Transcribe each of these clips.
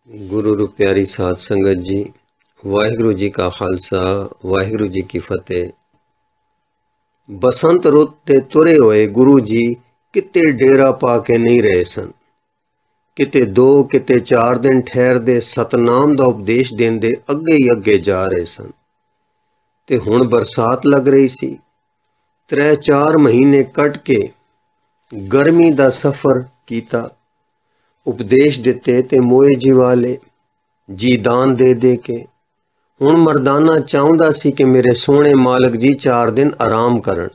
गुरु रू प्यारी साध संगत जी, वाहिगुरु जी का खालसा, वाहिगुरु जी की फतेह। बसंत रुत ते तुरे होए गुरु जी किते डेरा पा के नहीं रहे सन। किते 2 किते 4 दिन ठहरदे सतनाम दा उपदेश देंदे अगे ही अगे जा रहे सन। ते हुण बरसात लग रही सी। 3-4 महीने कट के गर्मी दा सफर कीता। उपदेश दिते ते मोए जी वाले जी दान दे दे के हुण मरदाना चाहुंदा सी कि मेरे सोहणे मालक जी 4 दिन आराम करन।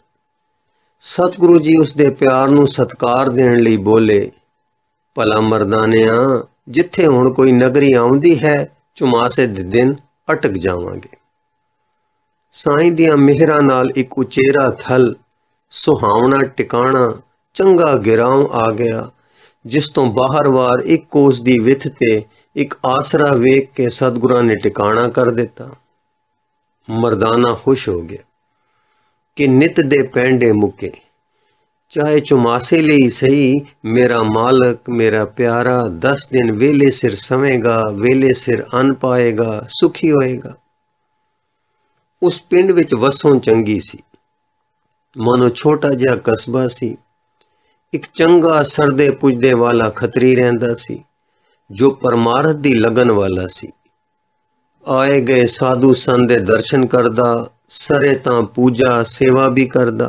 सतगुरु जी उसदे प्यार नूं सत्कार देण लई बोले, भला मरदानिया, जिथे हुण कोई नगरी आउंदी है चुमासे दे दिन अटक जावांगे। साईं दियां मिहरां नाल एक उचेरा थल, सुहावना टिकाणा, चंगा गिरांव आ गया, जिस तो बाहर वार 1 कोस दी विथ ते एक आसरा वेख के सतगुरां ने टिकाणा कर दिता। मरदाना खुश हो गया कि नित दे पैंडे मुके, चाहे चुमासे लिए सही मेरा मालक मेरा प्यारा 10 दिन वेले सिर सवेगा, वेले सिर अन्न पाएगा, सुखी होएगा। उस पिंड विच वसों चंगी सी, मानो छोटा जिहा कस्बा सी। एक चंगा सरदे पुजदे वाला खतरी रहिंदा सी, जो परमारथ दी लगन वाला सी। आए गए साधु संत दे दर्शन करदा, सरे तां पूजा सेवा भी करदा।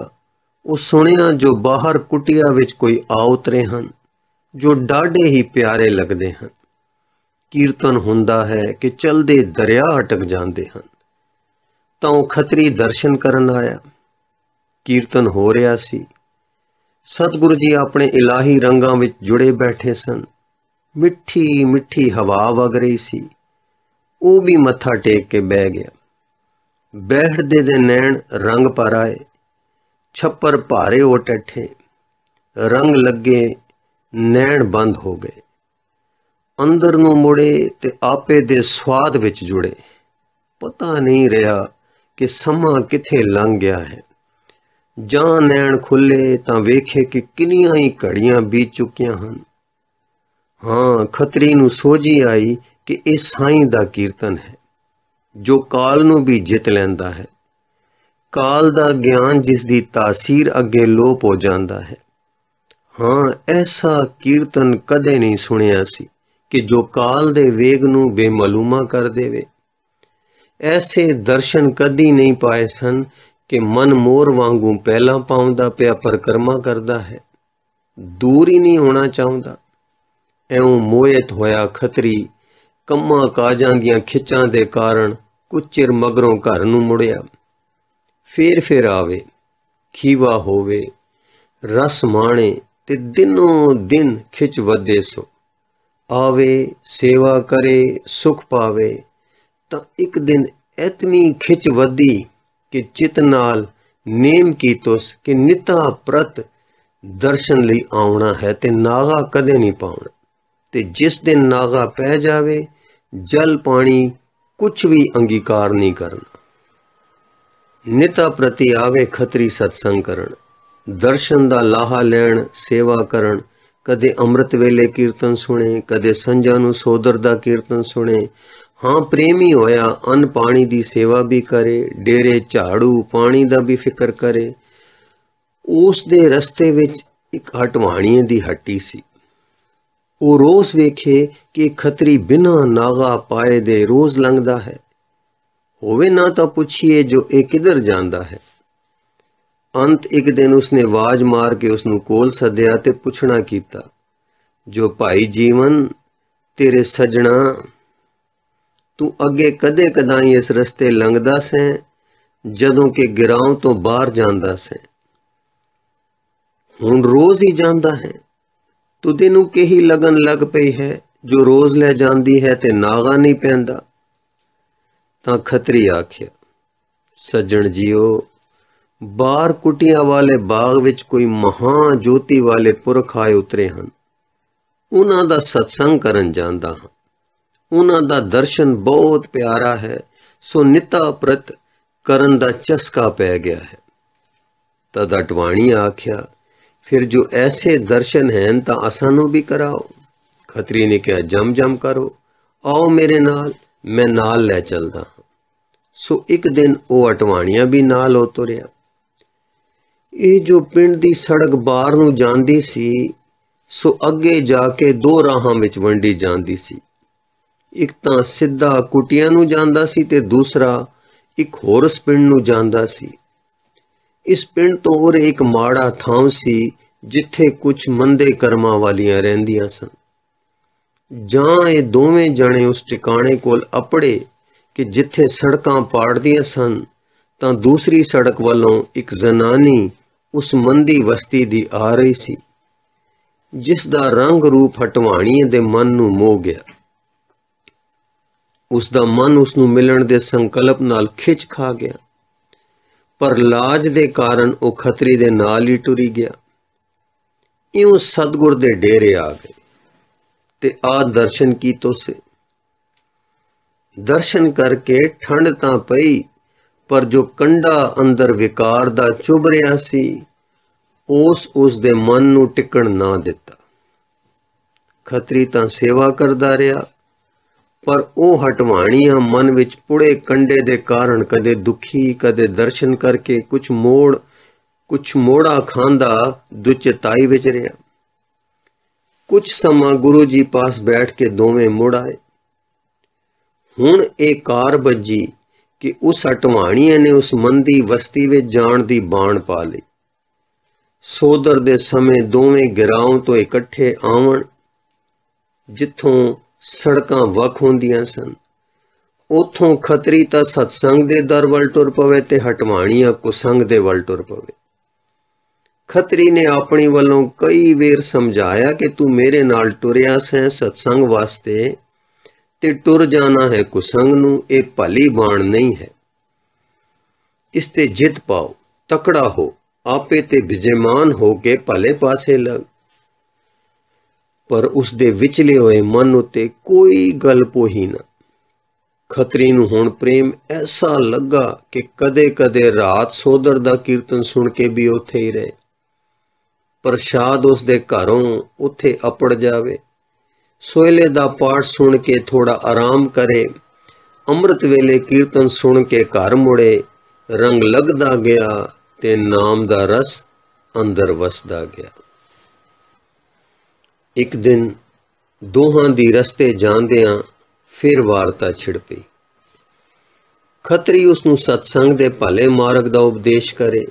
ਉਹ ਸੁਣਿਆ ਜੋ ਬਾਹਰ ਕੁਟਿਆ ਵਿੱਚ ਕੋਈ ਆ ਉਤਰੇ ਹਨ, ਜੋ ਡਾਢੇ ਹੀ ਪਿਆਰੇ ਲੱਗਦੇ ਹਨ। ਕੀਰਤਨ ਹੁੰਦਾ ਹੈ ਕਿ ਚਲਦੇ ਦਰਿਆ ਅਟਕ ਜਾਂਦੇ ਹਨ। ਤਾਂ ਉਹ ਖੱਤਰੀ ਦਰਸ਼ਨ ਕਰਨ ਆਇਆ। ਕੀਰਤਨ ਹੋ ਰਿਹਾ ਸੀ। ਸਤਿਗੁਰੂ ਜੀ ਆਪਣੇ ਇਲਾਹੀ ਰੰਗਾਂ ਵਿੱਚ ਜੁੜੇ ਬੈਠੇ ਸਨ। ਮਿੱਠੀ ਮਿੱਠੀ ਹਵਾ ਵਗ ਰਹੀ ਸੀ। ਉਹ ਵੀ ਮੱਥਾ ਟੇਕ ਕੇ ਬਹਿ ਗਿਆ। ਬੈਠਦੇ ਦੇ ਨੈਣ ਰੰਗ ਪਰ ਆਏ, छप्पर भारे हो टठे, रंग लगे, नैण बंद हो गए। अंदर नूं मुड़े ते आपे दे स्वाद विच जुड़े। पता नहीं रहा कि समा किथे लंघ गया है। जां नैण खुले तां वेखे कि किनियां ही घड़ियां बीत चुकियां हन। हाँ, खतरी नूं सोझी आई कि इह साईं दा कीर्तन है, जो काल नूं भी जित लैंदा है। काल ਦਾ ਗਿਆਨ ਜਿਸ ਦੀ ਤਾਸੀਰ ਅੱਗੇ ਲੋਪ ਹੋ ਜਾਂਦਾ ਹੈ। ਹਾਂ, ਐਸਾ ਕੀਰਤਨ ਕਦੇ ਨਹੀਂ ਸੁਣਿਆ ਸੀ ਕਿ ਜੋ ਕਾਲ ਦੇ ਵੇਗ ਨੂੰ ਬੇਮਾਲੂਮਾ ਕਰ ਦੇਵੇ। ਐਸੇ ਦਰਸ਼ਨ ਕਦੀ ਨਹੀਂ ਪਾਏ ਸਨ ਕਿ ਮਨ ਮੋਰ ਵਾਂਗੂ ਪਹਿਲਾਂ ਪਾਉਂਦਾ ਪਿਆ ਪਰਕਰਮਾ ਕਰਦਾ ਹੈ, ਦੂਰ ਹੀ ਨਹੀਂ ਹੋਣਾ ਚਾਹੁੰਦਾ। ਐਉਂ ਮੋਹਿਤ ਹੋਇਆ ਖੱਤਰੀ ਕੰਮਾਂ ਕਾਜਾਂ ਦੀਆਂ ਖਿੱਚਾਂ ਦੇ ਕਾਰਨ ਕੁਝ ਚਿਰ ਮਗਰੋਂ ਘਰ ਨੂੰ ਮੁੜਿਆ। ਫਿਰ ਆਵੇ, ਖੀਵਾ ਹੋਵੇ, ਰਸ ਮਾਣੇ ਤੇ ਦਿਨੋਂ ਦਿਨ ਖਿੱਚ ਵਧੇ ਸੋ। ਆਵੇ ਸੇਵਾ ਕਰੇ ਸੁਖ ਪਾਵੇ, ਤਾਂ ਇੱਕ ਦਿਨ ਇਤਨੀ ਖਿੱਚ ਵਧੀ ਕਿ ਚਿਤ ਨਾਲ ਨੇਮ ਕੀਤੋਸ ਕਿ ਨਿਤਾ ਪ੍ਰਤ ਦਰਸ਼ਨ ਲਈ ਆਉਣਾ ਹੈ ਤੇ ਨਾਗਾ ਕਦੇ ਨਹੀਂ ਪਾਉਣਾ। ਤੇ ਜਿਸ ਦਿਨ ਨਾਗਾ ਪੈ ਜਾਵੇ, ਜਲ ਪਾਣੀ ਕੁਛ ਵੀ ਅੰਗੀਕਾਰ ਨਹੀਂ ਕਰਨਾ। ਨਿਤਾ ਪ੍ਰਤੀ ਆਵੇ ਖੱਤਰੀ ਸਤਸੰਗ ਕਰਨ, ਦਰਸ਼ਨ ਦਾ ਲਾਹਾ ਲੈਣ, ਸੇਵਾ ਕਰਨ। ਕਦੇ ਅੰਮ੍ਰਿਤ ਵੇਲੇ ਕੀਰਤਨ ਸੁਣੇ, ਕਦੇ ਸੰਝਾਂ ਨੂੰ ਸੋਦਰ ਦਾ ਕੀਰਤਨ ਸੁਣੇ। ਹਾਂ, ਪ੍ਰੇਮੀ ਹੋਇਆ ਅੰਨ ਪਾਣੀ ਦੀ ਸੇਵਾ ਵੀ ਕਰੇ, ਡੇਰੇ ਝਾੜੂ ਪਾਣੀ ਦਾ ਵੀ ਫਿਕਰ ਕਰੇ। ਉਸ ਦੇ ਰਸਤੇ ਵਿੱਚ ਇੱਕ ਹਟਵਾਣੀਏ ਦੀ ਹੱਟੀ ਸੀ। ਉਹ ਰੋਜ਼ ਵੇਖੇ ਕਿ ਖੱਤਰੀ ਬਿਨਾਂ ਨਾਗਾ ਪਾਏ ਦੇ ਰੋਜ਼ ਲੰਘਦਾ ਹੈ। ਹੋਵੇ ਨਾ ਤਾਂ ਪੁੱਛੀਏ ਜੋ ਇਹ ਕਿਧਰ ਜਾਂਦਾ ਹੈ। ਅੰਤ ਇੱਕ ਦਿਨ ਉਸਨੇ ਆਵਾਜ਼ ਮਾਰ ਕੇ ਉਸਨੂੰ ਕੋਲ ਸੱਦਿਆ ਤੇ ਪੁੱਛਣਾ ਕੀਤਾ, ਜੋ ਭਾਈ ਜੀਵਨ ਤੇਰੇ ਸਜਣਾ, ਤੂੰ ਅੱਗੇ ਕਦੇ ਕਦਾਈ ਇਸ ਰਸਤੇ ਲੰਘਦਾ ਸੈਂ ਜਦੋਂ ਕਿ ਗਿਰਾਉਂ ਤੋਂ ਬਾਹਰ ਜਾਂਦਾ ਸੈਂ। ਹੁਣ ਰੋਜ਼ ਹੀ ਜਾਂਦਾ ਹੈ। ਤੁਦੇ ਨੂੰ ਕਿਹੀ ਲਗਨ ਲੱਗ ਪਈ ਹੈ ਜੋ ਰੋਜ਼ ਲੈ ਜਾਂਦੀ ਹੈ ਤੇ ਨਾਗਾ ਨਹੀਂ ਪੈਂਦਾ। ਤਾਂ ਖੱਤਰੀ ਆਖਿਆ, ਸੱਜਣ ਜੀਓ, ਬਾਹਰ ਕੁਟੀਆਂ ਵਾਲੇ ਬਾਗ ਵਿੱਚ ਕੋਈ ਮਹਾਂ ਜੋਤੀ ਵਾਲੇ ਪੁਰਖ ਆਏ ਉਤਰੇ ਹਨ। ਉਹਨਾਂ ਦਾ ਸਤਸੰਗ ਕਰਨ ਜਾਂਦਾ ਹਾਂ। ਉਹਨਾਂ ਦਾ ਦਰਸ਼ਨ ਬਹੁਤ ਪਿਆਰਾ ਹੈ, ਸੋ ਨਿਤਾ ਪ੍ਰਤ ਕਰਨ ਦਾ ਚਸਕਾ ਪੈ ਗਿਆ ਹੈ। ਤਦ ਅਟਵਾਣੀ ਆਖਿਆ, ਫਿਰ ਜੋ ਐਸੇ ਦਰਸ਼ਨ ਹਨ ਤਾਂ ਅਸਾਂ ਨੂੰ ਵੀ ਕਰਾਓ। ਖੱਤਰੀ ਨੇ ਕਿਹਾ, ਜਮ ਕरो। आओ मेरे नाल, मैं नाल लै चलदा हां। सो एक दिन ਉਹ ਅਟਵਾਣੀਆਂ भी नाल हो तुरिया। ਇਹ जो पिंड दी सड़क बाहर ਨੂੰ ਜਾਂਦੀ ਸੀ, सो अगे जाके दो राहां विच वंडी ਜਾਂਦੀ ਸੀ। एक ਤਾਂ ਸਿੱਧਾ ਕੁਟੀਆਂ ਨੂੰ ਜਾਂਦਾ ਸੀ ਤੇ ਦੂਸਰਾ ਇੱਕ ਹੋਰ ਪਿੰਡ ਨੂੰ ਜਾਂਦਾ ਸੀ। ਇਸ ਪਿੰਡ ਤੋਂ ਉਰੇ ਇੱਕ ਮਾੜਾ ਥਾਂ ਸੀ ਜਿੱਥੇ ਕੁਝ ਮੰਦੇ ਕਰਮਾਂ ਵਾਲੀਆਂ ਰਹਿੰਦੀਆਂ ਸਨ। ਜਾਂ ਇਹ ਦੋਵੇਂ ਜਣੇ ਉਸ ਟਿਕਾਣੇ ਕੋਲ ਅਪੜੇ ਕਿ ਜਿੱਥੇ ਸੜਕਾਂ ਪਾੜਦੀਆਂ ਸਨ, ਤਾਂ ਦੂਸਰੀ ਸੜਕ ਵੱਲੋਂ ਇੱਕ ਜ਼ਨਾਨੀ ਉਸ ਮੰਦੀ ਬਸਤੀ ਦੀ ਆ ਰਹੀ ਸੀ, ਜਿਸ ਦਾ ਰੰਗ ਰੂਪ ਹਟਵਾਣੀਏ ਦੇ ਮਨ ਨੂੰ ਮੋਹ ਗਿਆ। ਉਸ ਦਾ ਮਨ ਉਸ ਨੂੰ ਮਿਲਣ ਦੇ ਸੰਕਲਪ ਨਾਲ ਖਿੱਚ ਖਾ ਗਿਆ, ਪਰ ਲਾਜ ਦੇ ਕਾਰਨ ਉਹ ਖੱਤਰੀ ਦੇ ਨਾਲ ਹੀ ਟੁਰੀ ਗਿਆ। ਇਉਂ ਸਤਗੁਰ ਦੇ ਡੇਰੇ ਆ ਗਏ ਤੇ ਆ ਦਰਸ਼ਨ ਕੀਤੋ ਸੇ। ਦਰਸ਼ਨ ਕਰਕੇ ਠੰਡ ਤਾਂ ਪਈ, ਪਰ ਜੋ ਕੰਡਾ ਅੰਦਰ ਵਿਕਾਰ ਦਾ ਚੁਭ ਰਿਹਾ ਸੀ, ਉਸ ਦੇ ਮਨ ਨੂੰ ਟਿਕਣ ਨਾ ਦਿੱਤਾ। ਖੱਤਰੀ ਤਾਂ ਸੇਵਾ ਕਰਦਾ ਰਿਹਾ, ਪਰ ਉਹ ਹਟਵਾਣੀਆਂ ਮਨ ਵਿੱਚ ਪੁੜੇ ਕੰਡੇ ਦੇ ਕਾਰਨ ਕਦੇ ਦੁਖੀ, ਕਦੇ ਦਰਸ਼ਨ ਕਰਕੇ ਕੁਛ ਮੋੜਾ ਖਾਂਦਾ ਦੁਚਿਤਾਈ ਵਿੱਚ ਰਿਹਾ। ਕੁਛ ਸਮਾਂ ਗੁਰੂ ਜੀ ਪਾਸ ਬੈਠ ਕੇ ਦੋਵੇਂ ਮੁੜ ਆਏ। ਹੁਣ ਇਹ ਕਾਰ ਵੱਜੀ ਕਿ ਉਸ ਹਟਵਾਣੀਏ ਨੇ ਉਸ ਮੰਦੀ ਬਸਤੀ ਵਿੱਚ ਜਾਣ ਦੀ ਬਾਣ ਪਾ ਲਈ। ਸੋਦਰ ਦੇ ਸਮੇਂ ਦੋਵੇਂ ਗਿਰਾਉਂ ਤੋਂ ਇਕੱਠੇ ਆਵਣ, ਜਿੱਥੋਂ ਸੜਕਾਂ ਵੱਖ ਹੁੰਦੀਆਂ ਸਨ। ਉੱਥੋਂ ਖੱਤਰੀ ਤਾਂ ਸਤਸੰਗ ਦੇ ਦਰ ਵੱਲ ਟੁਰ ਪਵੇ ਤੇ ਹਟਵਾਣੀਆਂ ਕੁਸੰਗ ਦੇ ਵੱਲ ਟੁਰ ਪਵੇ। ਖੱਤਰੀ ਨੇ ਆਪਣੀ ਵੱਲੋਂ ਕਈ ਵੇਰ ਸਮਝਾਇਆ ਕਿ ਤੂੰ ਮੇਰੇ ਨਾਲ ਟੁਰਿਆ ਸੈਂ ਸਤਸੰਗ ਵਾਸਤੇ ਤੇ ਟੁਰ ਜਾਣਾ ਹੈ ਕੁਸੰਗ ਨੂੰ, ਇਹ ਭਲੀ ਬਾਣ ਨਹੀਂ ਹੈ। ਇਸ ਤੇ ਜਿੱਤ ਪਾਓ, ਤਕੜਾ ਹੋ, ਆਪੇ ਤੇ ਵਿਜੇਮਾਨ ਹੋ ਕੇ ਭਲੇ ਪਾਸੇ ਲੱਗ। ਪਰ ਉਸ ਦੇ ਵਿਚਲੇ ਹੋਏ ਮਨ ਉੱਤੇ ਕੋਈ ਗੱਲ ਪੋਹੀ ਨਾ। ਖੱਤਰੀ ਨੂੰ ਹੁਣ ਪ੍ਰੇਮ ਐਸਾ ਲੱਗਾ ਕਿ ਕਦੇ-ਕਦੇ ਰਾਤ ਸੋਦਰ ਦਾ ਕੀਰਤਨ ਸੁਣ ਕੇ ਵੀ ਉੱਥੇ ਹੀ ਰਹੇ। ਪ੍ਰਸ਼ਾਦ ਉਸ ਦੇ ਘਰੋਂ ਉੱਥੇ ਅਪੜ ਜਾਵੇ, ਸੋਹਲੇ ਦਾ ਪਾਠ ਸੁਣ ਕੇ ਥੋੜਾ ਆਰਾਮ ਕਰੇ, ਅੰਮ੍ਰਿਤ ਵੇਲੇ ਕੀਰਤਨ ਸੁਣ ਕੇ ਘਰ ਮੁੜੇ। ਰੰਗ ਲੱਗਦਾ ਗਿਆ ਤੇ ਨਾਮ ਦਾ ਰਸ ਅੰਦਰ ਵਸਦਾ ਗਿਆ। ਇੱਕ ਦਿਨ ਦੋਹਾਂ ਦੀ ਰਸਤੇ ਜਾਂਦਿਆਂ ਫਿਰ ਵਾਰਤਾ ਛਿੜ ਪਈ। ਖੱਤਰੀ ਉਸ ਨੂੰ ਸਤਸੰਗ ਦੇ ਭਲੇ ਮਾਰਗ ਦਾ ਉਪਦੇਸ਼ ਕਰੇ,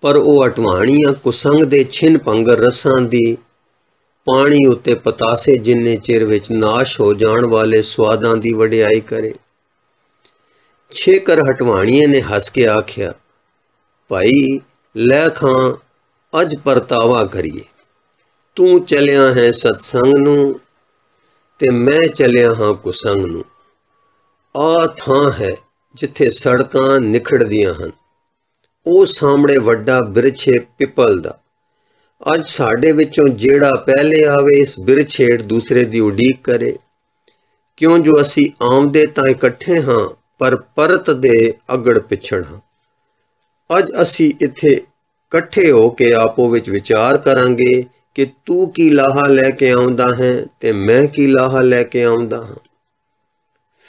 ਪਰ ਉਹ ਹਟਵਾਣੀਆਂ ਕੁਸੰਗ ਦੇ ਛਿਨ ਭੰਗਰ ਰਸਾਂ ਦੀ ਪਾਣੀ ਉੱਤੇ ਪਤਾਸੇ ਜਿੰਨੇ ਚਿਰ ਵਿੱਚ ਨਾਸ਼ ਹੋ ਜਾਣ ਵਾਲੇ ਸਵਾਦਾਂ ਦੀ ਵਡਿਆਈ ਕਰੇ। ਛੇਕਰ ਹਟਵਾਣੀਏ ਨੇ ਹੱਸ ਕੇ ਆਖਿਆ, ਭਾਈ ਲੈ ਖਾਂ, ਅੱਜ ਪਰਤਾਵਾ ਕਰੀਏ। ਤੂੰ ਚੱਲਿਆ ਹੈ ਸਤਸੰਗ ਨੂੰ ਤੇ ਮੈਂ ਚੱਲਿਆ ਹਾਂ ਕੁਸੰਗ ਨੂੰ। ਆਹ ਥਾਂ ਹੈ ਜਿੱਥੇ ਸੜਕਾਂ ਨਿਖੜਦੀਆਂ ਹਨ। ਉਹ ਸਾਹਮਣੇ ਵੱਡਾ ਬਿਰਛ ਹੈ ਪਿੱਪਲ ਦਾ। ਅੱਜ ਸਾਡੇ ਵਿੱਚੋਂ ਜਿਹੜਾ ਪਹਿਲੇ ਆਵੇ ਇਸ ਬਿਰਛ ਹੇਠ ਦੂਸਰੇ ਦੀ ਉਡੀਕ ਕਰੇ, ਕਿਉਂ ਜੋ ਅਸੀਂ ਆਮਦੇ ਤਾਂ ਇਕੱਠੇ ਹਾਂ, ਪਰ ਪਰਤ ਦੇ ਅਗੜ ਪਿਛੜ ਹਾਂ। ਅੱਜ ਅਸੀਂ ਇੱਥੇ ਇਕੱਠੇ ਹੋ ਕੇ ਆਪੋ ਵਿੱਚ ਵਿਚਾਰ ਕਰਾਂਗੇ ਕਿ ਤੂੰ ਕੀ ਲਾਹਾ ਲੈ ਕੇ ਆਉਂਦਾ ਹੈ ਤੇ ਮੈਂ ਕੀ ਲਾਹਾ ਲੈ ਕੇ ਆਉਂਦਾ ਹਾਂ।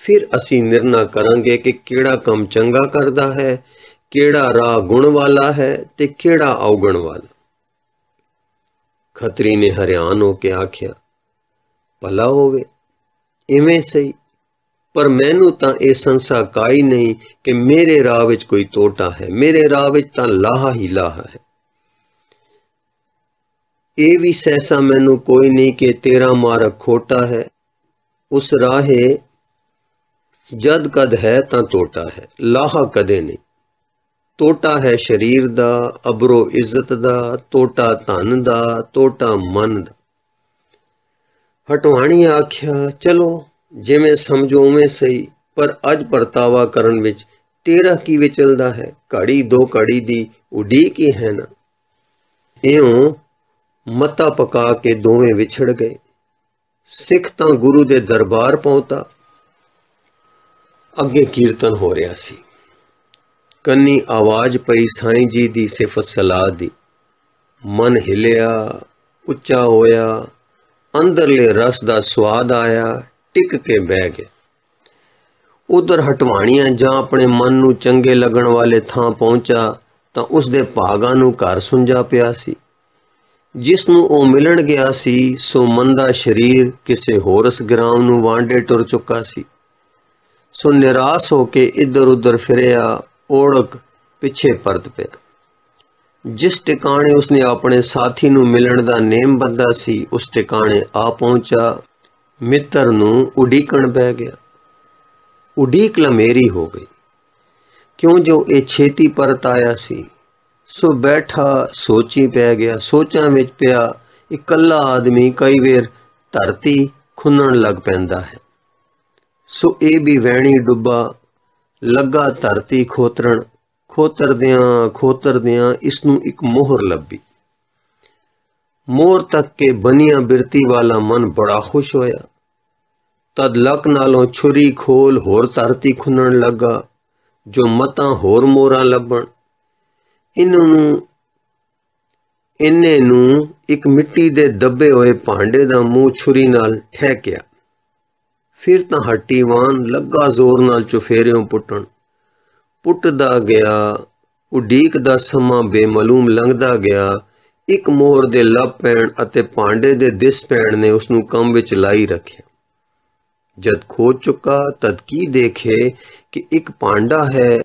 ਫਿਰ ਅਸੀਂ ਨਿਰਣਾ ਕਰਾਂਗੇ ਕਿ ਕਿਹੜਾ ਕੰਮ ਚੰਗਾ ਕਰਦਾ ਹੈ, ਕਿਹੜਾ ਰਾਹ ਗੁਣ ਵਾਲਾ ਹੈ ਤੇ ਕਿਹੜਾ ਔਗਣ ਵਾਲਾ। ਖੱਤਰੀ ਨੇ ਹੈਰਾਨ ਹੋ ਕੇ ਆਖਿਆ, ਭਲਾ ਹੋਵੇ, ਇਵੇਂ ਸਹੀ, ਪਰ ਮੈਨੂੰ ਤਾਂ ਇਹ ਸੰਸਾ ਕਾਈ ਨਹੀਂ ਕਿ ਮੇਰੇ ਰਾਹ ਵਿੱਚ ਕੋਈ ਤੋਟਾ ਹੈ। ਮੇਰੇ ਰਾਹ ਵਿੱਚ ਤਾਂ ਲਾਹਾ ਹੀ ਲਾਹਾ ਹੈ। ਇਹ ਵੀ ਸਹਿਸਾ ਮੈਨੂੰ ਕੋਈ ਨਹੀਂ ਕਿ ਤੇਰਾ ਮਾਰਗ ਖੋਟਾ ਹੈ। ਉਸ ਰਾਹੇ ਜਦ ਕਦ ਹੈ ਤਾਂ ਤੋਟਾ ਹੈ, ਲਾਹਾ ਕਦੇ ਨਹੀਂ। ਤੋਟਾ ਹੈ ਸਰੀਰ ਦਾ, ਅਬਰੋ ਇੱਜ਼ਤ ਦਾ, ਤੋਟਾ ਧਨ ਦਾ, ਤੋਟਾ ਮਨ ਦਾ। ਹਟਵਾਣੀ ਆਖਿਆ, ਚਲੋ ਜਿਵੇਂ ਸਮਝੋ ਉਵੇਂ ਸਹੀ, ਪਰ ਅੱਜ ਪਰਤਾਵਾ ਕਰਨ ਵਿੱਚ ਤੇਰਾ ਕੀ ਵਿਚਲਦਾ ਹੈ? ਘੜੀ ਦੋ ਘੜੀ ਦੀ ਉਡੀਕ ਹੀ ਹੈ ਨਾ। ਇਉਂ ਮਤਾ ਪਕਾ ਕੇ ਦੋਵੇਂ ਵਿਛੜ ਗਏ। ਸਿੱਖ ਤਾਂ ਗੁਰੂ ਦੇ ਦਰਬਾਰ ਪਹੁੰਚਾ। ਅੱਗੇ ਕੀਰਤਨ ਹੋ ਰਿਹਾ ਸੀ। ਕੰਨੀ ਆਵਾਜ਼ ਪਈ ਸਾਈਂ ਜੀ ਦੀ ਸਿਫਤ ਸਲਾਹ ਦੀ। ਮਨ ਹਿਲਿਆ, ਉੱਚਾ ਹੋਇਆ, ਅੰਦਰਲੇ ਰਸ ਦਾ ਸਵਾਦ ਆਇਆ, ਟਿਕ ਕੇ ਬਹਿ ਗਿਆ। ਉਧਰ ਹਟਵਾਣੀਆਂ ਜਾਂ ਆਪਣੇ ਮਨ ਨੂੰ ਚੰਗੇ ਲੱਗਣ ਵਾਲੇ ਥਾਂ ਪਹੁੰਚਾ ਤਾਂ ਉਸਦੇ ਭਾਗਾਂ ਨੂੰ ਘਰ ਸੁੰਝਾ ਪਿਆ ਸੀ। ਜਿਸ ਨੂੰ ਉਹ ਮਿਲਣ ਗਿਆ ਸੀ ਸੋ ਮੰਦਾ ਸਰੀਰ ਕਿਸੇ ਹੋਰਸ ਗ੍ਰਾਮ ਨੂੰ ਵਾਂਡੇ ਟੁਰ ਚੁੱਕਾ ਸੀ। ਸੋ ਨਿਰਾਸ਼ ਹੋ ਕੇ ਇੱਧਰ ਉੱਧਰ ਫਿਰਿਆ, ਓੜਕ ਪਿੱਛੇ ਪਰਤ ਪਿਆ। ਜਿਸ ਟਿਕਾਣੇ ਉਸਨੇ ਆਪਣੇ ਸਾਥੀ ਨੂੰ ਮਿਲਣ ਦਾ ਨੇਮ ਬੱਧਾ ਸੀ ਉਸ ਟਿਕਾਣੇ ਆ ਪਹੁੰਚਾ, ਮਿੱਤਰ ਨੂੰ ਉਡੀਕਣ ਬਹਿ ਗਿਆ। ਉਡੀਕ ਲਮੇਰੀ ਹੋ ਗਈ, ਕਿਉਂ ਜੋ ਇਹ ਛੇਤੀ ਪਰਤ ਆਇਆ ਸੀ। ਸੋ ਬੈਠਾ ਸੋਚੀ ਪੈ ਗਿਆ। ਸੋਚਾਂ ਵਿੱਚ ਪਿਆ ਇਕੱਲਾ ਆਦਮੀ ਕਈ ਵੇਰ ਧਰਤੀ ਖੁੰਨਣ ਲੱਗ ਪੈਂਦਾ ਹੈ। ਸੋ ਇਹ ਵੀ ਵਹਿਣੀ ਡੁੱਬਾ ਲੱਗਾ ਧਰਤੀ ਖੋਤਰਨ। ਖੋਤਰਦਿਆਂ ਇਸ ਨੂੰ ਇੱਕ ਮੋਹਰ ਲੱਭੀ। ਮੋਹਰ ਤੱਕ ਕੇ ਬਨੀਆਂ ਬਿਰਤੀ ਵਾਲਾ ਮਨ ਬੜਾ ਖੁਸ਼ ਹੋਇਆ। ਤਦ ਲੱਕ ਨਾਲੋਂ ਛੁਰੀ ਖੋਲ ਹੋਰ ਧਰਤੀ ਖੁੰਨਣ ਲੱਗਾ, ਜੋ ਮਤਾਂ ਹੋਰ ਮੋਹਰਾਂ ਲੱਭਣ। ਇੰਨੇ ਨੂੰ ਇੱਕ ਮਿੱਟੀ ਦੇ ਦੱਬੇ ਹੋਏ ਭਾਂਡੇ ਦਾ ਮੂੰਹ ਛੁਰੀ ਨਾਲ ਠਹਿਕਿਆ। ਫਿਰ ਤਾਂ ਹੱਟੀ ਵਾਨ ਲੱਗਾ ਜ਼ੋਰ ਨਾਲ ਚੁਫੇਰਿਓਂ ਪੁੱਟਣ। ਪੁੱਟਦਾ ਗਿਆ, ਉਡੀਕ ਦਾ ਸਮਾਂ ਬੇਮਾਲੂਮ ਲੰਘਦਾ ਗਿਆ। ਇੱਕ ਮੋਹਰ ਦੇ ਲੱਭ ਪੈਣ ਅਤੇ ਭਾਂਡੇ ਦੇ ਦਿਸ ਪੈਣ ਨੇ ਉਸਨੂੰ ਕੰਮ ਵਿੱਚ ਲਾਈ ਰੱਖਿਆ। ਜਦ ਖੋਜ ਚੁੱਕਾ ਤਦ ਕੀ ਦੇਖੇ ਕਿ ਇੱਕ ਭਾਂਡਾ ਹੈ।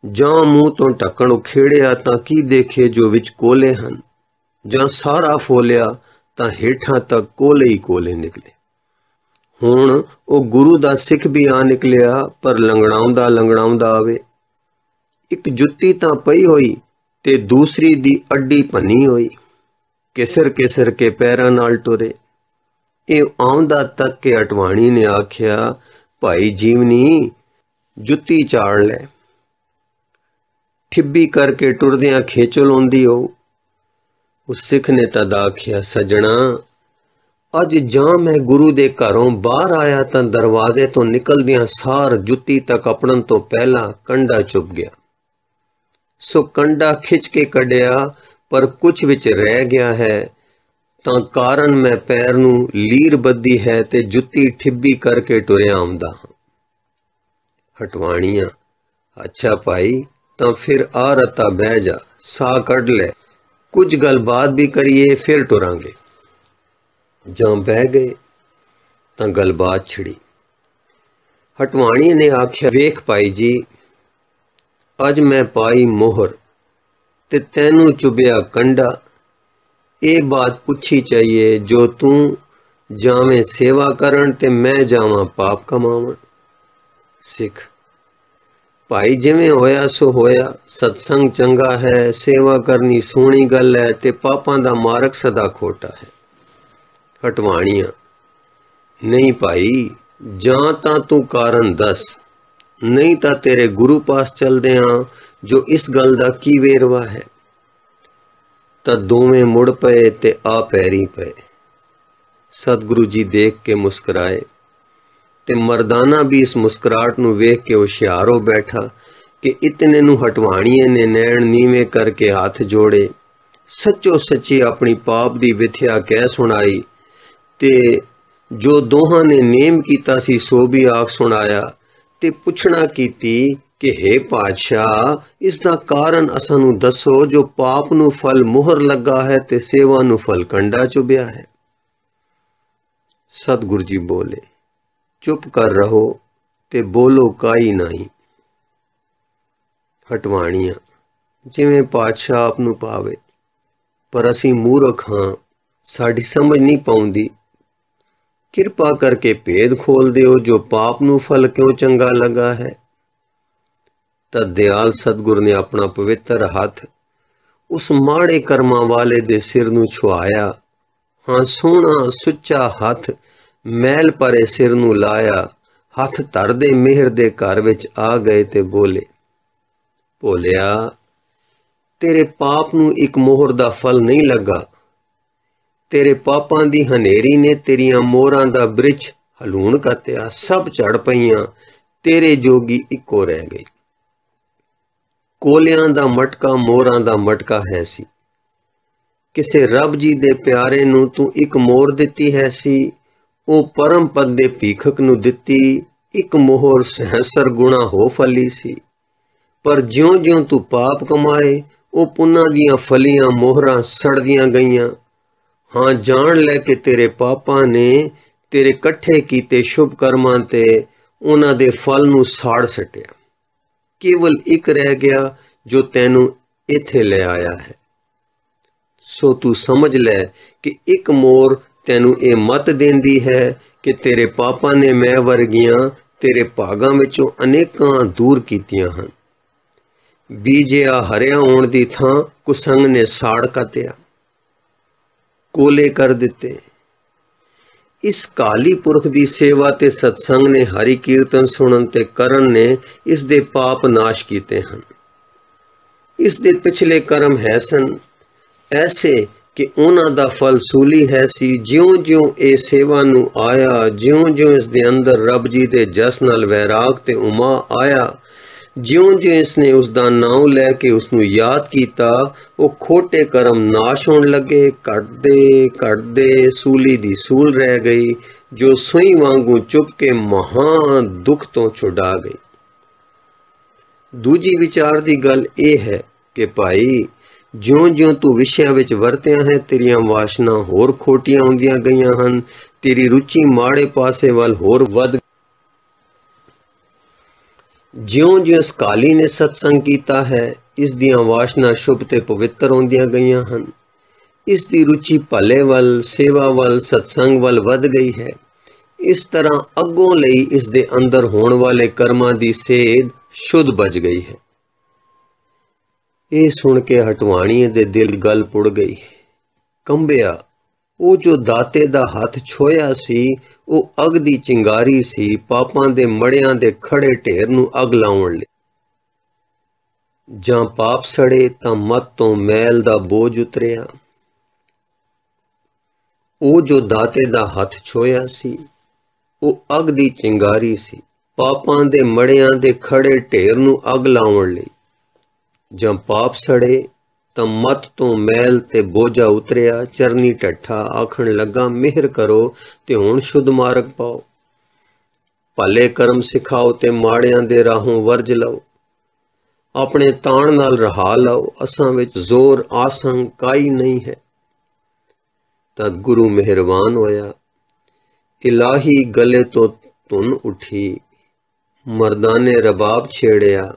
ਜਾਂ ਮੂੰਹ ਤੋਂ ਢੱਕਣ ਉਖੇੜਿਆ ਤਾਂ ਕੀ ਦੇਖੇ ਜੋ ਵਿੱਚ ਕੋਲੇ ਹਨ। ਜਾਂ ਸਾਰਾ ਫੋਲਿਆ ਤਾਂ ਹੇਠਾਂ ਤੱਕ ਕੋਲੇ ਹੀ ਕੋਲੇ ਨਿਕਲੇ। ਹੁਣ ਉਹ ਗੁਰੂ ਦਾ ਸਿੱਖ ਵੀ ਆ ਨਿਕਲਿਆ, ਪਰ ਲੰਗੜਾਉਂਦਾ ਆਵੇ। ਇੱਕ ਜੁੱਤੀ ਤਾਂ ਪਈ ਹੋਈ ਤੇ ਦੂਸਰੀ ਦੀ ਅੱਡੀ ਭੰਨੀ ਹੋਈ। ਕਿਸਰ ਕੇ ਪੈਰਾਂ ਨਾਲ ਟੁਰੇ। ਇਹ ਆਉਂਦਾ ਤੱਕ ਕੇ ਅਟਵਾਣੀ ਨੇ ਆਖਿਆ, ਭਾਈ ਜੀਵਨੀ ਜੁੱਤੀ ਚਾੜ ਲੈ। ਠਿੱਬੀ ਕਰਕੇ ਟੁਰਦਿਆਂ ਖੇਚਲ ਆਉਂਦੀ ਹੋ। ਉਸ ਸਿੱਖ ਨੇ ਤਦ ਆਖਿਆ, ਸੱਜਣਾ ਅੱਜ ਜਾਂ ਮੈਂ ਗੁਰੂ ਦੇ ਘਰੋਂ ਬਾਹਰ ਆਇਆ ਤਾਂ ਦਰਵਾਜ਼ੇ ਤੋਂ ਨਿਕਲਦਿਆਂ ਸਾਰ ਜੁੱਤੀ ਤੱਕ ਕੱਪੜਨ ਤੋਂ ਪਹਿਲਾਂ ਕੰਡਾ ਚੁੱਭ ਗਿਆ। ਸੋ ਕੰਡਾ ਖਿੱਚ ਕੇ ਕੱਢਿਆ, ਪਰ ਕੁਝ ਵਿੱਚ ਰਹਿ ਗਿਆ ਹੈ ਤਾਂ ਕਾਰਨ ਮੈਂ ਪੈਰ ਨੂੰ ਲੀਰ ਬੱਧੀ ਹੈ ਤੇ ਜੁੱਤੀ ਠਿੱਬੀ ਕਰਕੇ ਟੁਰਿਆ ਆਉਂਦਾ ਹਾਂ। ਹਟਵਾਣੀਆਂ, ਅੱਛਾ ਭਾਈ ਤਾਂ ਫਿਰ ਆ ਰਤਾ ਬਹਿ ਜਾ, ਸਾਹ ਕੱਢ ਲੈ, ਕੁਝ ਗੱਲਬਾਤ ਵੀ ਕਰੀਏ ਫਿਰ ਟੁਰਾਂਗੇ। ਜਾਂ ਬਹਿ ਗਏ ਤਾਂ ਗੱਲਬਾਤ ਛਿੜੀ। ਹਟਵਾਣੀ ਨੇ ਆਖਿਆ, ਵੇਖ ਭਾਈ ਜੀ, ਅੱਜ ਮੈਂ ਪਾਈ ਮੋਹਰ ਤੇ ਤੈਨੂੰ ਚੁੱਭਿਆ ਕੰਡਾ। ਇਹ ਬਾਤ ਪੁੱਛੀ ਚਾਹੀਏ ਜੋ ਤੂੰ ਜਾਵੇਂ ਸੇਵਾ ਕਰਨ ਤੇ ਮੈਂ ਜਾਵਾਂ ਪਾਪ ਕਮਾਵਣ। ਸਿੱਖ, ਭਾਈ ਜਿਵੇਂ ਹੋਇਆ ਸੋ ਹੋਇਆ। ਸਤਸੰਗ ਚੰਗਾ ਹੈ, ਸੇਵਾ ਕਰਨੀ ਸੋਹਣੀ ਗੱਲ ਹੈ ਤੇ ਪਾਪਾਂ ਦਾ ਮਾਰਗ ਸਦਾ ਖੋਟਾ ਹੈ। ਹਟਵਾਣੀਆਂ, ਨਹੀਂ ਭਾਈ, ਜਾਂ ਤਾਂ ਤੂੰ ਕਾਰਨ ਦੱਸ, ਨਹੀਂ ਤਾਂ ਤੇਰੇ ਗੁਰੂ ਪਾਸ ਚਲਦੇ ਹਾਂ ਜੋ ਇਸ ਗੱਲ ਦਾ ਕੀ ਵੇਰਵਾ ਹੈ। ਤਾਂ ਦੋਵੇਂ ਮੁੜ ਪਏ ਤੇ ਆ ਪੈਰੀ ਪਏ। ਸਤਿਗੁਰੂ ਜੀ ਦੇਖ ਕੇ ਮੁਸਕਰਾਏ ਤੇ ਮਰਦਾਨਾ ਵੀ ਇਸ ਮੁਸਕਰਾਹਟ ਨੂੰ ਵੇਖ ਕੇ ਹੁਸ਼ਿਆਰ ਹੋ ਬੈਠਾ ਕਿ ਇਤਨੇ ਨੂੰ ਹਟਵਾਣੀਏ ਨੇ ਨੈਣ ਨੀਵੇਂ ਕਰਕੇ ਹੱਥ ਜੋੜੇ, ਸੱਚੋ ਸੱਚੀ ਆਪਣੀ ਪਾਪ ਦੀ ਵਿਥਿਆ ਕਹਿ ਸੁਣਾਈ ਤੇ ਜੋ ਦੋਹਾਂ ਨੇ ਨੇਮ ਕੀਤਾ ਸੀ ਸੋ ਵੀ ਆਖ ਸੁਣਾਇਆ ਤੇ ਪੁੱਛਣਾ ਕੀਤੀ ਕਿ ਹੇ ਪਾਤਸ਼ਾਹ, ਇਸ ਦਾ ਕਾਰਨ ਅਸਾਂ ਨੂੰ ਦੱਸੋ ਜੋ ਪਾਪ ਨੂੰ ਫਲ ਮੋਹਰ ਲੱਗਾ ਹੈ ਤੇ ਸੇਵਾ ਨੂੰ ਫਲ ਕੰਡਾ ਚੁਭਿਆ ਹੈ। ਸਤਿਗੁਰੂ ਜੀ ਬੋਲੇ, ਚੁੱਪ ਕਰ ਰਹੋ ਤੇ ਬੋਲੋ ਕਾਈ ਨਹੀਂ। ਹਟਵਾਣੀਆਂ, ਜਿਵੇਂ ਪਾਤਸ਼ਾਹ ਆਪ ਨੂੰ ਪਾਵੇ, ਪਰ ਅਸੀਂ ਮੂਰਖ ਹਾਂ, ਸਾਡੀ ਸਮਝ ਨਹੀਂ ਪਾਉਂਦੀ। ਕਿਰਪਾ ਕਰਕੇ ਭੇਦ ਖੋਲ ਦਿਓ ਜੋ ਪਾਪ ਨੂੰ ਫਲ ਕਿਉਂ ਚੰਗਾ ਲੱਗਾ ਹੈ। ਤਾਂ ਦਿਆਲ ਸਤਿਗੁਰ ਨੇ ਆਪਣਾ ਪਵਿੱਤਰ ਹੱਥ ਉਸ ਮਾੜੇ ਕਰਮਾਂ ਵਾਲੇ ਦੇ ਸਿਰ ਨੂੰ ਛੁਆਇਆ। ਹਾਂ, ਸੋਹਣਾ ਸੁੱਚਾ ਹੱਥ ਮੈਲ ਭਰੇ ਸਿਰ ਨੂੰ ਲਾਇਆ। ਹੱਥ ਧਰਦੇ ਮਿਹਰ ਦੇ ਘਰ ਵਿੱਚ ਆ ਗਏ ਤੇ ਬੋਲੇ, ਭੋਲਿਆ, ਤੇਰੇ ਪਾਪ ਨੂੰ ਇੱਕ ਮੋਹਰ ਦਾ ਫਲ ਨਹੀਂ ਲੱਗਾ। ਤੇਰੇ ਪਾਪਾਂ ਦੀ ਹਨੇਰੀ ਨੇ ਤੇਰੀਆਂ ਮੋਹਰਾਂ ਦਾ ਬ੍ਰਿਛ ਹਲੂਣ ਕੱਤਿਆ। ਸਭ ਝੜ ਪਈਆਂ, ਤੇਰੇ ਜੋਗੀ ਇੱਕੋ ਰਹਿ ਗਈ। ਕੋਲਿਆਂ ਦਾ ਮਟਕਾ ਮੋਹਰਾਂ ਦਾ ਮਟਕਾ ਹੈ ਸੀ। ਕਿਸੇ ਰੱਬ ਜੀ ਦੇ ਪਿਆਰੇ ਨੂੰ ਤੂੰ ਇੱਕ ਮੋਹਰ ਦਿੱਤੀ ਹੈ ਸੀ, ਉਹ ਪਰਮ ਪਦ ਦੇ ਭੀਖਕ ਨੂੰ ਦਿੱਤੀ ਇੱਕ ਮੋਹਰ ਸਹਸਰ ਗੁਣਾ ਹੋ ਫਲੀ ਸੀ। ਪਰ ਜਿਉਂ-ਜਿਉਂ ਤੂੰ ਪਾਪ ਕਮਾਏ ਉਹ ਪੁੰਨਾਂ ਦੀਆਂ ਫਲੀਆਂ ਮੋਹਰਾਂ ਸੜਦੀਆਂ ਗਈਆਂ। ਹਾਂ, ਜਾਣ ਲੈ ਕਿ ਤੇਰੇ ਪਾਪਾਂ ਨੇ ਤੇਰੇ ਇਕੱਠੇ ਕੀਤੇ ਸ਼ੁਭ ਕਰਮਾਂ ਤੇ ਉਹਨਾਂ ਦੇ ਫਲ ਨੂੰ ਸਾੜ ਸੱਟਿਆ। ਕੇਵਲ ਇੱਕ ਰਹਿ ਗਿਆ ਜੋ ਤੈਨੂੰ ਇੱਥੇ ਲੈ ਆਇਆ ਹੈ। ਸੋ ਤੂੰ ਸਮਝ ਲੈ ਕਿ ਇੱਕ ਮੋਹਰ ਤੈਨੂੰ ਇਹ ਮੱਤ ਦਿੰਦੀ ਹੈ ਕਿ ਤੇਰੇ ਪਾਪਾਂ ਨੇ ਮੈਂ ਵਰਗੀਆਂ ਤੇਰੇ ਭਾਗਾਂ ਵਿੱਚੋਂ ਅਨੇਕਾਂ ਦੂਰ ਕੀਤੀਆਂ ਹਨ। ਬੀਜਿਆ ਹਰਿਆ ਹੋਣ ਦੀ ਥਾਂ ਕੁਸੰਗ ਨੇ ਸਾੜ ਕੱਤਿਆ, ਕੋਲੇ ਕਰ ਦਿੱਤੇ। ਇਸ ਕਾਲੀ ਪੁਰਖ ਦੀ ਸੇਵਾ ਤੇ ਸਤਸੰਗ ਨੇ ਹਰੀ ਕੀਰਤਨ ਸੁਣਨ ਤੇ ਕਰਨ ਨੇ ਇਸ ਦੇ ਪਾਪ ਨਾਸ਼ ਕੀਤੇ ਹਨ। ਇਸ ਦੇ ਪਿਛਲੇ ਕਰਮ ਹੈ ਸਨ ਐਸੇ ਕਿ ਉਹਨਾਂ ਦਾ ਫਲ ਸੂਲੀ ਹੈ ਸੀ। ਜਿਉਂ-ਜਿਉਂ ਇਹ ਸੇਵਾ ਨੂੰ ਆਇਆ, ਜਿਉਂ-ਜਿਉਂ ਇਸ ਦੇ ਅੰਦਰ ਰੱਬ ਜੀ ਦੇ ਜਸ ਨਾਲ ਵੈਰਾਗ ਤੇ ਉਮਾ ਆਇਆ, ਜਿਉਂ-ਜਿਉਂ ਇਸ ਨੇ ਉਸ ਦਾ ਨਾਮ ਲੈ ਕੇ ਉਸ ਨੂੰ ਯਾਦ ਕੀਤਾ, ਉਹ ਖੋਟੇ ਕਰਮ ਨਾਸ਼ ਹੋਣ ਲੱਗੇ। ਘਟਦੇ ਸੂਲੀ ਦੀ ਸੂਲ ਰਹਿ ਗਈ, ਜੋ ਸੂਈ ਵਾਂਗੂ ਚੁੱਪ ਕੇ ਮਹਾਂ ਦੁੱਖ ਤੋਂ ਛੁਡਾ ਗਈ। ਦੂਜੀ ਵਿਚਾਰ ਦੀ ਗੱਲ ਇਹ ਹੈ ਕਿ ਭਾਈ, ਜਿਉਂ-ਜਿਉਂ ਤੂੰ ਵਿਸ਼ਿਆਂ ਵਿੱਚ ਵਰਤਿਆ ਹੈ, ਤੇਰੀਆਂ ਵਾਸ਼ਨਾ ਹੋਰ ਖੋਟੀਆਂ ਹੁੰਦੀਆਂ ਗਈਆਂ ਹਨ, ਤੇਰੀ ਰੁਚੀ ਮਾੜੇ ਪਾਸੇ ਵੱਲ ਹੋਰ ਵੱਧ। ਜਿਉਂ-ਜਿਉਂ ਇਸ ਕਾਲੀ ਨੇ ਸਤਸੰਗ ਕੀਤਾ ਹੈ, ਇਸ ਦੀਆਂ ਵਾਸ਼ਨਾ ਸ਼ੁਭ ਤੇ ਪਵਿੱਤਰ ਹੁੰਦੀਆਂ ਗਈਆਂ ਹਨ। ਇਸ ਦੀ ਰੁਚੀ ਭਲੇ ਵੱਲ, ਸੇਵਾ ਵੱਲ, ਸਤਸੰਗ ਵੱਲ ਵੱਧ ਗਈ ਹੈ। ਇਸ ਤਰ੍ਹਾਂ ਅੱਗੋਂ ਲਈ ਇਸ ਦੇ ਅੰਦਰ ਹੋਣ ਵਾਲੇ ਕਰਮਾਂ ਦੀ ਸੇਧ ਸ਼ੁੱਧ ਬਚ ਗਈ ਹੈ। ਇਹ ਸੁਣ ਕੇ ਹਟਵਾਣੀਏ ਦੇ ਦਿਲ ਗਲ ਪੁੜ ਗਈ, ਕੰਬਿਆ। ਉਹ ਜੋ ਦਾਤੇ ਦਾ ਹੱਥ ਛੋਇਆ ਸੀ, ਉਹ ਅੱਗ ਦੀ ਚਿੰਗਾਰੀ ਸੀ, ਪਾਪਾਂ ਦੇ ਮੜਿਆਂ ਦੇ ਖੜੇ ਢੇਰ ਨੂੰ ਅੱਗ ਲਾਉਣ ਲਈ। ਜਾਂ ਪਾਪ ਸੜੇ ਤਾਂ ਮੱਤ ਤੋਂ ਮੈਲ ਦਾ ਬੋਝ ਉਤਰਿਆ। ਉਹ ਜੋ ਦਾਤੇ ਦਾ ਹੱਥ ਛੋਇਆ ਸੀ, ਉਹ ਅੱਗ ਦੀ ਚਿੰਗਾਰੀ ਸੀ, ਪਾਪਾਂ ਦੇ ਮੜਿਆਂ ਦੇ ਖੜੇ ਢੇਰ ਨੂੰ ਅੱਗ ਲਾਉਣ ਲਈ। ਜਾਂ ਪਾਪ ਸੜੇ ਤਾਂ ਮੱਤ ਤੋਂ ਮੈਲ ਤੇ ਬੋਝਾ ਉਤਰਿਆ। ਚਰਨੀ ਢੱਠਾ ਆਖਣ ਲੱਗਾ, ਮਿਹਰ ਕਰੋ ਤੇ ਹੁਣ ਸ਼ੁੱਧ ਮਾਰਗ ਪਾਓ। ਭਲੇ ਕਰਮ ਸਿਖਾਓ ਤੇ ਮਾੜਿਆਂ ਦੇ ਰਾਹੋਂ ਵਰਜ ਲਓ। ਆਪਣੇ ਤਾਣ ਨਾਲ ਰਹਾ ਲਓ, ਅਸਾਂ ਵਿੱਚ ਜ਼ੋਰ ਆਸੰਗ ਕਾਈ ਨਹੀਂ ਹੈ। ਤਦ ਗੁਰੂ ਮਿਹਰਬਾਨ ਹੋਇਆ, ਇਲਾਹੀ ਗਲੇ ਤੋਂ ਧੁਨ ਉੱਠੀ, ਮਰਦਾਨੇ ਰਬਾਬ ਛੇੜਿਆ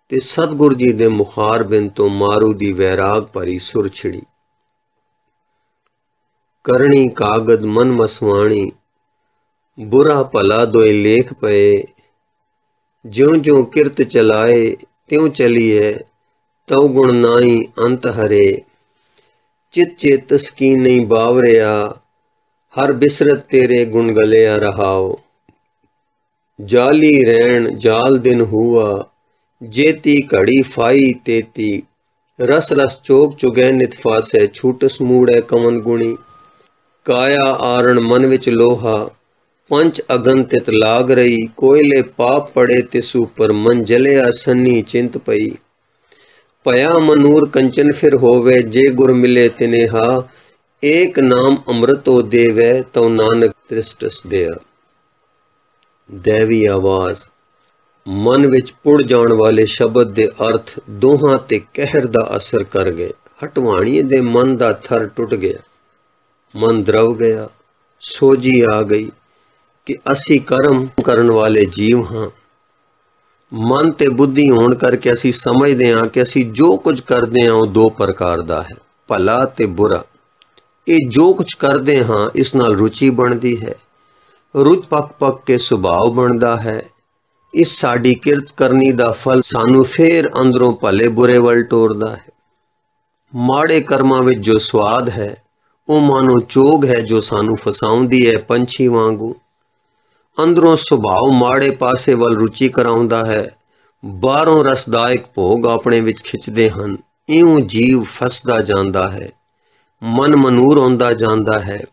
ਤੇ ਸਤਿਗੁਰ ਜੀ ਦੇ ਮੁਖਾਰ ਬਿੰਦ ਤੋਂ ਮਾਰੂ ਦੀ ਵੈਰਾਗ ਭਰੀ ਸੁਰ ਛਿੜੀ। ਕਰਣੀ ਕਾਗਦ ਮਨ ਮਸਵਾਣੀ, ਬੁਰਾ ਭਲਾ ਦੋਏ ਲੇਖ ਪਏ। ਜਿਉਂ-ਜਿਉਂ ਕਿਰਤ ਚਲਾਏ ਤਿਉਂ ਚਲੀਏ, ਤਉ ਗੁਣ ਨਾਹੀ ਅੰਤ ਹਰੇ। ਚਿਤ ਚੇਤਸ ਕੀ ਨਹੀਂ ਬਾਵਰਿਆ, ਹਰ ਬਿਸਰਤ ਤੇਰੇ ਗੁਣ ਗਲਿਆ ਰਹਾਓ। ਜਾਲੀ ਰਹਿਣ ਜਾਲ ਦਿਨ ਹੁਆ, ਜੇਤੀ ਘੜੀ ਫਾਈ ਤੇਤੀ। ਰਸ ਰਸ ਚੋਕ ਚੁਗੈ ਨਿਤ ਫਾਸੈ, ਛੂਟਸ ਮੂੜੈ ਕਵਨ ਗੁਣੀ। ਕਾਇਆ ਆਰਣ ਮਨ ਵਿੱਚ ਲੋਹਾ, ਪੰਚ ਅਗਨ ਤਿਤ ਲਾਗ ਰਹੀ। ਕੋਇਲੇ ਪਾਪ ਪੜੇ ਤਿਸ ਉਪਰ, ਮਨ ਜਲਿਆ ਸੰਨੀ ਚਿੰਤ ਪਈ। ਭਇਆ ਮਨੂਰ ਕੰਚਨ ਫਿਰ ਹੋਵੇ, ਜੇ ਗੁਰ ਮਿਲੇ ਤਿਨੇਹਾ। ਏਕ ਨਾਮ ਅੰਮ੍ਰਿਤੋ ਦੇਵੈ, ਤਉ ਨਾਨਕ ਤ੍ਰਿਸ਼ਟਸ ਦਿਆ। ਦੈਵੀ ਆਵਾਜ਼ ਮਨ ਵਿੱਚ ਪੁੜ ਜਾਣ ਵਾਲੇ ਸ਼ਬਦ ਦੇ ਅਰਥ ਦੋਹਾਂ ਤੇ ਕਹਿਰ ਦਾ ਅਸਰ ਕਰ ਗਏ। ਹਟਵਾਣੀਏ ਦੇ ਮਨ ਦਾ ਥਰ ਟੁੱਟ ਗਿਆ, ਮਨ ਦਰਵ ਗਿਆ। ਸੋਝੀ ਆ ਗਈ ਕਿ ਅਸੀਂ ਕਰਮ ਕਰਨ ਵਾਲੇ ਜੀਵ ਹਾਂ। ਮਨ ਤੇ ਬੁੱਧੀ ਹੋਣ ਕਰਕੇ ਅਸੀਂ ਸਮਝਦੇ ਹਾਂ ਕਿ ਅਸੀਂ ਜੋ ਕੁਝ ਕਰਦੇ ਹਾਂ ਉਹ ਦੋ ਪ੍ਰਕਾਰ ਦਾ ਹੈ, ਭਲਾ ਤੇ ਬੁਰਾ। ਇਹ ਜੋ ਕੁਝ ਕਰਦੇ ਹਾਂ ਇਸ ਨਾਲ ਰੁਚੀ ਬਣਦੀ ਹੈ, ਰੁਚ ਪੱਕ ਕੇ ਸੁਭਾਅ ਬਣਦਾ ਹੈ। ਇਸ ਸਾਡੀ ਕਿਰਤ ਕਰਨੀ ਦਾ ਫਲ ਸਾਨੂੰ ਫੇਰ ਅੰਦਰੋਂ ਭਲੇ ਬੁਰੇ ਵੱਲ ਟੋਰਦਾ ਹੈ। ਮਾੜੇ ਕਰਮਾਂ ਵਿੱਚ ਜੋ ਸਵਾਦ ਹੈ ਉਹ ਮਾਨੋ ਚੋਗ ਹੈ ਜੋ ਸਾਨੂੰ ਫਸਾਉਂਦੀ ਹੈ ਪੰਛੀ ਵਾਂਗੂ। ਅੰਦਰੋਂ ਸੁਭਾਅ ਮਾੜੇ ਪਾਸੇ ਵੱਲ ਰੁਚੀ ਕਰਾਉਂਦਾ ਹੈ, ਬਾਹਰੋਂ ਰਸਦਾਇਕ ਭੋਗ ਆਪਣੇ ਵਿੱਚ ਖਿੱਚਦੇ ਹਨ। ਇਉਂ ਜੀਵ ਫਸਦਾ ਜਾਂਦਾ ਹੈ, ਮਨ ਮਨੂਰ ਹੁੰਦਾ ਜਾਂਦਾ ਹੈ,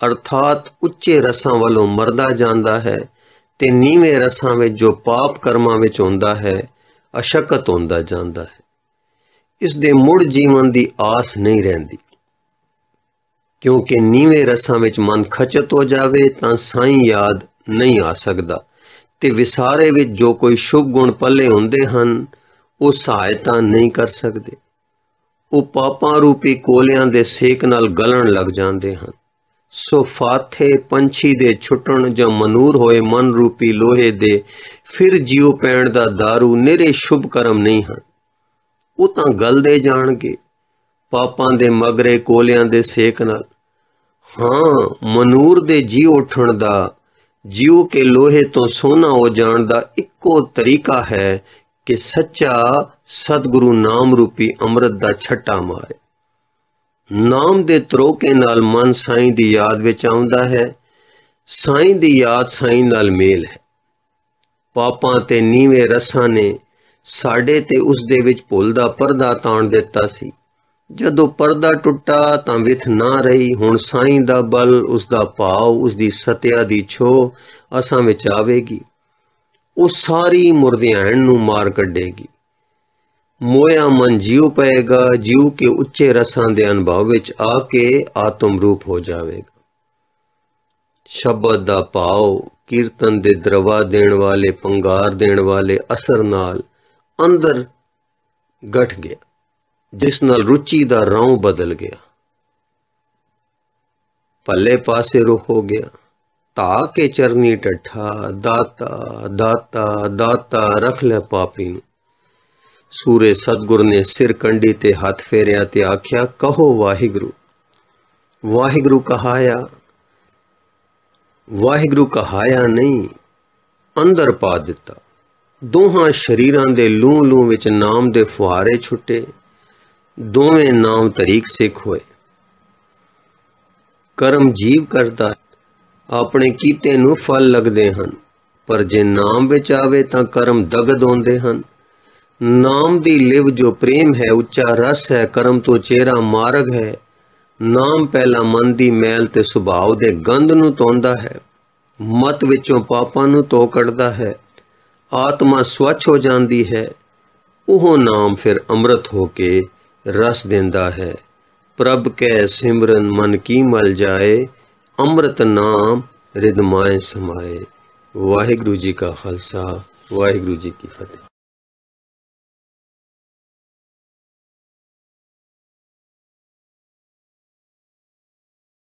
ਅਰਥਾਤ ਉੱਚੇ ਰਸਾਂ ਵੱਲੋਂ ਮਰਦਾ ਜਾਂਦਾ ਹੈ ਤੇ ਨੀਵੇਂ ਰਸਾਂ ਵਿੱਚ ਜੋ ਪਾਪ ਕਰਮਾਂ ਵਿੱਚ ਹੁੰਦਾ ਹੈ ਅਸ਼ਕਤ ਹੁੰਦਾ ਜਾਂਦਾ ਹੈ। ਇਸ ਦੇ ਮੁੜ ਜੀਵਨ ਦੀ ਆਸ ਨਹੀਂ ਰਹਿੰਦੀ, क्योंकि नीवें रसां विच मन खचत हो जावे तां साईं याद नहीं आ सकदा ते विसारे विच जो कोई शुभ गुण पले हुंदे हन ਉਹ सहायता नहीं कर सकते। ਉਹ ਪਾਪਾਂ ਰੂਪੀ ਕੋਲਿਆਂ ਦੇ ਸੇਕ ਨਾਲ ਗਲਣ ਲੱਗ ਜਾਂਦੇ ਹਨ। ਸੋ ਫਾਥੇ ਪੰਛੀ ਦੇ ਛੁੱਟਣ ਜਾਂ ਮਨੂਰ ਹੋਏ ਮਨ ਰੂਪੀ ਲੋਹੇ ਦੇ ਫਿਰ ਜਿਉ ਪੈਣ ਦਾ ਦਾਰੂ ਨਿਰੇ ਸ਼ੁਭ ਕਰਮ ਨਹੀਂ ਹਨ। ਉਹ ਤਾਂ ਗਲਦੇ ਜਾਣਗੇ ਪਾਪਾਂ ਦੇ ਮਗਰੇ ਕੋਲਿਆਂ ਦੇ ਸੇਕ ਨਾਲ। ਹਾਂ, ਮਨੂਰ ਦੇ ਜੀ ਉੱਠਣ ਦਾ, ਜਿਉ ਕੇ ਲੋਹੇ ਤੋਂ ਸੋਨਾ ਹੋ ਜਾਣ ਦਾ ਇੱਕੋ ਤਰੀਕਾ ਹੈ कि सच्चा सतगुरु नाम रूपी अमृत दा छट्टा मारे। नाम दे तरोके नाल मन साईं दी याद विच आउंदा है। साईं दी याद साईं नाल मेल है। पापां ते नीवें रसां ने साडे ते उस दे विच भुल दा परदा ताण दिता सी। जदों परदा टुटा तां विथ ना रही। हुण साईं दा बल, उस दा भाव, उस दी सत्या दी छोह असां विच आवेगी। ਉਹ ਸਾਰੀ ਮੁਰਦਿਆਣ ਨੂੰ ਮਾਰ ਕੱਢੇਗੀ। ਮੋਇਆ ਮਨ ਜਿਉ ਪਏਗਾ, ਜਿਉ ਕੇ ਉੱਚੇ ਰਸਾਂ ਦੇ ਅਨੁਭਵ ਵਿੱਚ ਆ ਕੇ ਆਤਮ ਰੂਪ ਹੋ ਜਾਵੇਗਾ। ਸ਼ਬਦ ਦਾ ਭਾਵ ਕੀਰਤਨ ਦੇ ਦਰਵਾ ਦੇਣ ਵਾਲੇ, ਪੰਗਾਰ ਦੇਣ ਵਾਲੇ ਅਸਰ ਨਾਲ ਅੰਦਰ ਗਠ ਗਿਆ, ਜਿਸ ਨਾਲ ਰੁਚੀ ਦਾ ਰੌਂ ਬਦਲ ਗਿਆ, ਭੱਲੇ ਪਾਸੇ ਰੁਖ ਹੋ ਗਿਆ। धा के चरनी टठा, दाता दाता दाता रख ले पापी नूं। सूरे सतगुर ने सिर कंडी ते हथ फेरिया ते आख्या, कहो वाहिगुरु। वाहिगुरु कहाया, वाहिगुरु कहाया नहीं, अंदर पा दिता। दोहां शरीरां दे लूं लूं विच नाम दे फुहारे छुटे। दोवें नाम तरीक सिख होए। कर्म जीव करदा है, ਆਪਣੇ ਕੀਤੇ ਨੂੰ ਫਲ ਲੱਗਦੇ ਹਨ, ਪਰ ਜੇ ਨਾਮ ਵਿੱਚ ਆਵੇ ਤਾਂ ਕਰਮ ਦਗਦ ਹੁੰਦੇ ਹਨ। ਨਾਮ ਦੀ ਲਿਵ ਜੋ ਪ੍ਰੇਮ ਹੈ, ਉੱਚਾ ਰਸ ਹੈ, ਕਰਮ ਤੋਂ ਚਿਹਰਾ ਮਾਰਗ ਹੈ। ਨਾਮ ਪਹਿਲਾ ਮਨ ਦੀ ਮੈਲ ਤੇ ਸੁਭਾਅ ਦੇ ਗੰਧ ਨੂੰ ਧੋਂਦਾ ਹੈ, ਮਤ ਵਿੱਚੋਂ ਪਾਪਾਂ ਨੂੰ ਧੋ ਕੱਢਦਾ ਹੈ, ਆਤਮਾ ਸਵੱਛ ਹੋ ਜਾਂਦੀ ਹੈ। ਉਹ ਨਾਮ ਫਿਰ ਅੰਮ੍ਰਿਤ ਹੋ ਕੇ ਰਸ ਦਿੰਦਾ ਹੈ। ਪ੍ਰਭ ਕੈ ਸਿਮਰਨ ਮਨ ਕੀ ਮਲ ਜਾਏ, ਅੰਮ੍ਰਿਤ ਨਾਮ ਰਿਦਮਾਏ ਸਮਾਏ। ਵਾਹਿਗੁਰੂ ਜੀ ਕਾ ਖਾਲਸਾ, ਵਾਹਿਗੁਰੂ ਜੀ ਕੀ ਫਤਿਹ।